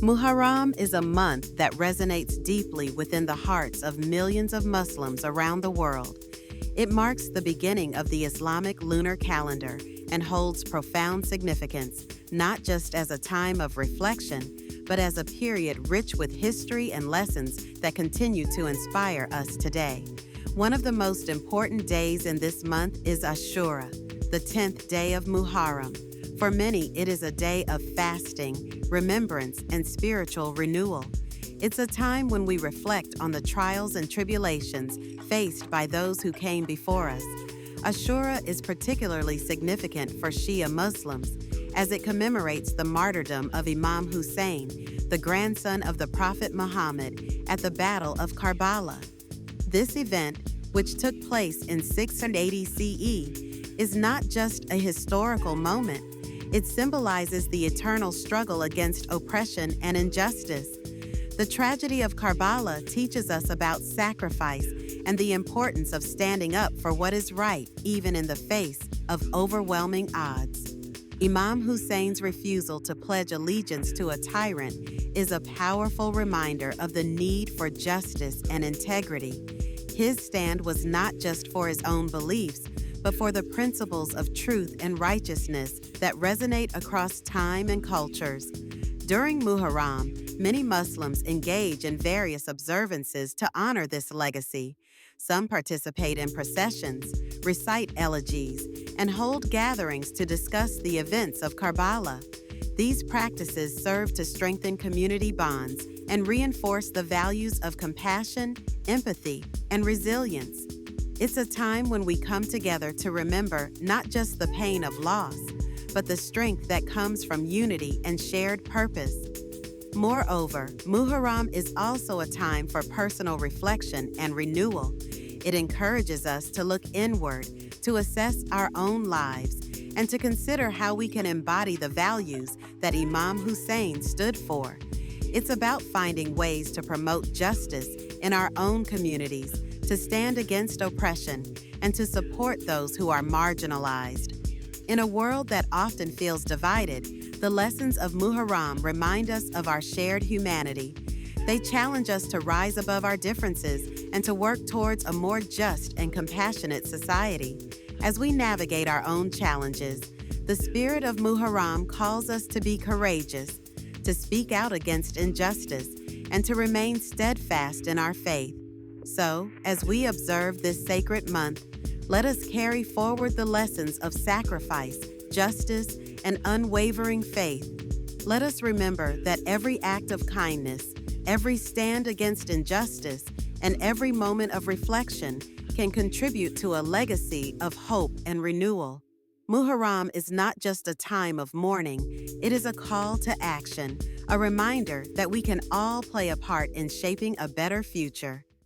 Muharram is a month that resonates deeply within the hearts of millions of Muslims around the world. It marks the beginning of the Islamic lunar calendar and holds profound significance, not just as a time of reflection, but as a period rich with history and lessons that continue to inspire us today. One of the most important days in this month is Ashura, the 10th day of Muharram. For many, it is a day of fasting, remembrance, and spiritual renewal. It's a time when we reflect on the trials and tribulations faced by those who came before us. Ashura is particularly significant for Shia Muslims, as it commemorates the martyrdom of Imam Hussain, the grandson of the Prophet Muhammad, at the Battle of Karbala. This event, which took place in 680 CE, is not just a historical moment. It symbolizes the eternal struggle against oppression and injustice. The tragedy of Karbala teaches us about sacrifice and the importance of standing up for what is right, even in the face of overwhelming odds. Imam Hussein's refusal to pledge allegiance to a tyrant is a powerful reminder of the need for justice and integrity. His stand was not just for his own beliefs, but for the principles of truth and righteousness that resonate across time and cultures. During Muharram, many Muslims engage in various observances to honor this legacy. Some participate in processions, recite elegies, and hold gatherings to discuss the events of Karbala. These practices serve to strengthen community bonds and reinforce the values of compassion, empathy, and resilience. It's a time when we come together to remember not just the pain of loss, but the strength that comes from unity and shared purpose. Moreover, Muharram is also a time for personal reflection and renewal. It encourages us to look inward, to assess our own lives, and to consider how we can embody the values that Imam Hussain stood for. It's about finding ways to promote justice in our own communities, to stand against oppression, and to support those who are marginalized. In a world that often feels divided, the lessons of Muharram remind us of our shared humanity. They challenge us to rise above our differences and to work towards a more just and compassionate society. As we navigate our own challenges, the spirit of Muharram calls us to be courageous, to speak out against injustice, and to remain steadfast in our faith. So, as we observe this sacred month, let us carry forward the lessons of sacrifice, justice, and unwavering faith. Let us remember that every act of kindness, every stand against injustice, and every moment of reflection can contribute to a legacy of hope and renewal. Muharram is not just a time of mourning, it is a call to action, a reminder that we can all play a part in shaping a better future.